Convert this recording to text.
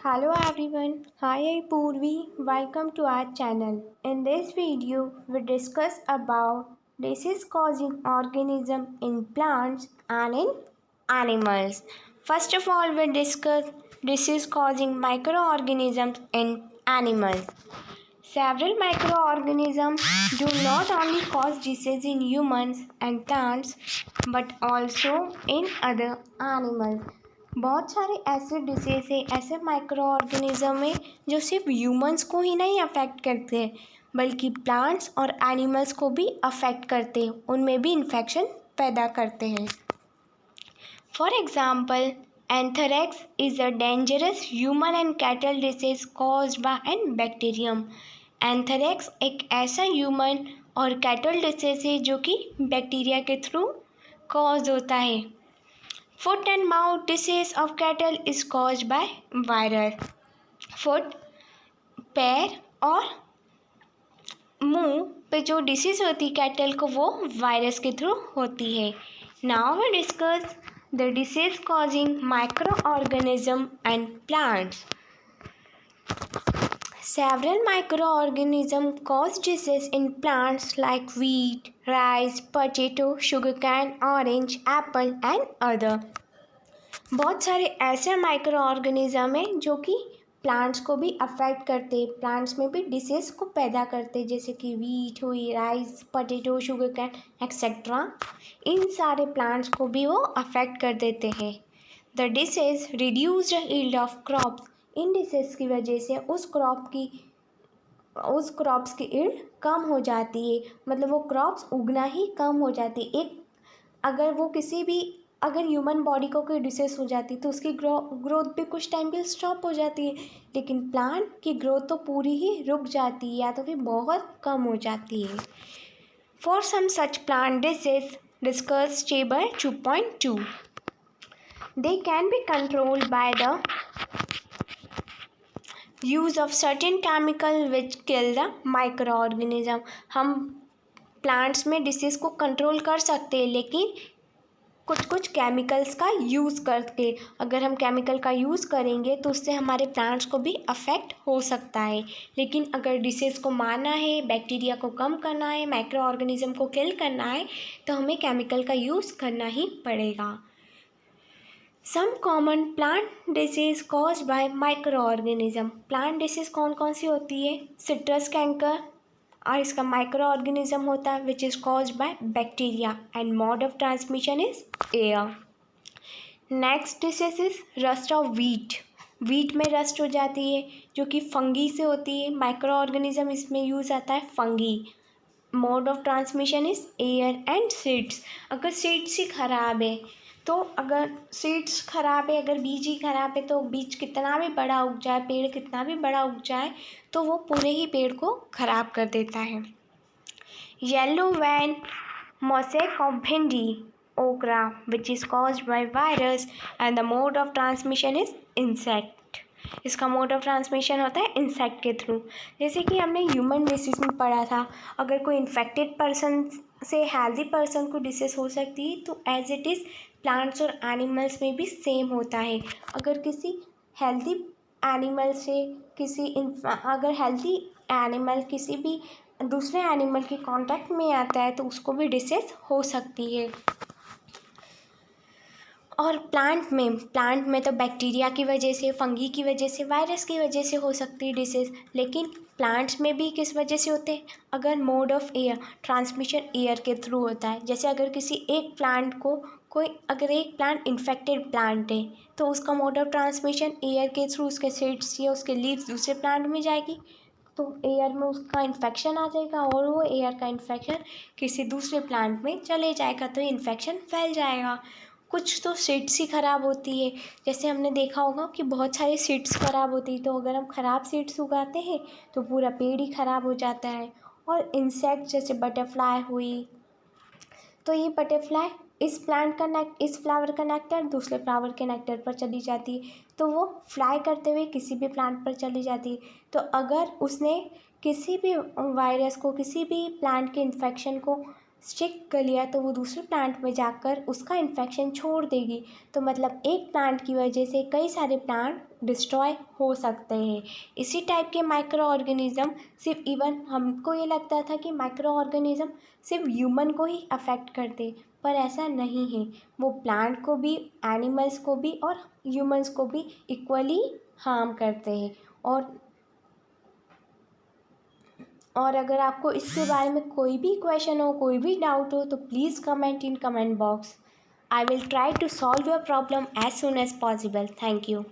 Hello everyone, hi Purvi, welcome to our channel. In this video, we discuss about disease causing organism in plants and in animals. First of all, we discuss disease causing microorganisms in animals. Several microorganisms do not only cause disease in humans and plants but also in other animals. बहुत सारे ऐसे disease है, ऐसे micro organism है जो सिर्फ humans को ही नहीं अफेक्ट करते हैं बल्कि प्लांट्स और एनिमल्स को भी अफेक्ट करते हैं, उनमें भी इन्फेक्शन पैदा करते हैं. For example, anthrax is a dangerous human and cattle disease caused by an bacterium. Anthrax एक ऐसा ह्यूमन और कैटल डिसीज है जो कि बैक्टीरिया के थ्रू कॉज होता है. Foot and mouth disease of cattle is caused by virus. Foot, पैर और मुंह पे जो डिसीज होती है कैटल को वो वायरस के थ्रू होती है. Now we discuss the disease causing microorganism and plants. Several microorganisms cause disease in plants like wheat, rice, potato, sugarcane, orange, apple and other. बहुत सारे ऐसे माइक्रो ऑर्गेनिज्म हैं जो कि प्लांट्स को भी अफेक्ट करते, प्लांट्स में भी डिसीज को पैदा करते, जैसे कि वीट हुई, राइस, पोटैटो, शुगरकेन एक्सेट्रा. इन सारे प्लांट्स को भी वो अफेक्ट कर देते हैं. The disease reduce the yield of crops. In disease की वजह से उस क्रॉप्स की यील्ड कम हो जाती है, मतलब वो क्रॉप्स उगना ही कम हो जाती है. अगर ह्यूमन बॉडी को कोई डिसीज हो जाती तो उसकी ग्रोथ भी कुछ टाइम के लिए स्टॉप हो जाती है, लेकिन प्लांट की ग्रोथ तो पूरी ही रुक जाती है या तो फिर बहुत कम हो जाती है. For some such plant disease discuss table 2.2. They can be controlled by the use of certain chemical which kill the microorganism. हम प्लांट्स में डिसीज को कंट्रोल कर सकते हैं, लेकिन कुछ केमिकल्स का यूज़ करके. अगर हम केमिकल का यूज़ करेंगे तो उससे हमारे प्लांट्स को भी अफेक्ट हो सकता है. लेकिन अगर डिसीज़ को मारना है, बैक्टीरिया को कम करना है, माइक्रो ऑर्गेनिज्म को किल करना है तो हमें केमिकल का यूज़ करना ही पड़ेगा. Some common plant disease cause by microorganism. Plant disease कौन कौन सी होती है? सिट्रस कैंकर, और इसका माइक्रो ऑर्गेनिज्म होता है which is caused by bacteria and mode of transmission is air. Next disease is rust of wheat. Wheat में rust हो जाती है जो कि फंगी से होती है. माइक्रो ऑर्गेनिज्म इसमें यूज़ आता है fungi. Mode of transmission is air and seeds. अगर सीड्स ही खराब है तो अगर बीज ही खराब है तो बीज कितना भी बड़ा उग जाए, पेड़ कितना भी बड़ा उग जाए तो वो पूरे ही पेड़ को खराब कर देता है. येलो वेन मोसेक ऑफ भिंडी ओकरा which is caused by virus and the mode of transmission is insect. इसका मोड ऑफ ट्रांसमिशन होता है इंसेक्ट के थ्रू. जैसे कि हमने ह्यूमन डिसीज में पढ़ा था, अगर कोई इन्फेक्टेड पर्सन से हेल्दी पर्सन को डिसीज हो सकती है तो एज इट इज़ प्लांट्स और एनिमल्स में भी सेम होता है. अगर किसी हेल्दी एनिमल से अगर हेल्दी एनिमल किसी भी दूसरे एनिमल के कांटेक्ट में आता है तो उसको भी डिसीज हो सकती है. और प्लांट में तो बैक्टीरिया की वजह से, फंगी की वजह से, वायरस की वजह से हो सकती है डिसीज़. लेकिन प्लांट्स में भी किस वजह से होते हैं? अगर mode of air transmission air के थ्रू होता है. जैसे अगर एक प्लांट इन्फेक्टेड प्लांट है तो उसका मोड ऑफ ट्रांसमिशन एयर के थ्रू, उसके सीड्स या उसके लीव्स दूसरे प्लांट में जाएगी तो एयर में उसका इन्फेक्शन आ जाएगा और वो एयर का इन्फेक्शन किसी दूसरे प्लांट में चले जाएगा तो इन्फेक्शन फैल जाएगा. कुछ तो सीड्स ही ख़राब होती है. जैसे हमने देखा होगा कि बहुत सारी सीड्स ख़राब होती है, तो अगर हम ख़राब सीड्स उगाते हैं तो पूरा पेड़ ही ख़राब हो जाता है. और इंसेक्ट जैसे बटरफ्लाई हुई, तो ये बटरफ्लाई इस फ्लावर का नेक्टर दूसरे फ्लावर के नेक्टर पर चली जाती है तो वो फ्लाई करते हुए किसी भी प्लांट पर चली जाती है. तो अगर उसने किसी भी वायरस को, किसी भी प्लांट के इन्फेक्शन को स्टिक कर लिया तो वो दूसरे प्लांट में जाकर उसका इन्फेक्शन छोड़ देगी. तो मतलब एक प्लांट की वजह से कई सारे प्लांट डिस्ट्रॉय हो सकते हैं। इसी टाइप के माइक्रो ऑर्गेनिज़म सिर्फ इवन हमको ये लगता था कि माइक्रो ऑर्गेनिज़म सिर्फ ह्यूमन को ही अफेक्ट करते, पर ऐसा नहीं है। वो प्लांट को भी, एनिमल्स को भी और ह्यूमंस को भी इक्वली हार्म करते हैं। और अगर आपको इसके बारे में कोई भी क्वेश्चन हो, कोई भी डाउट हो, तो please comment in comment box. I will try to solve your problem as soon as possible. Thank you.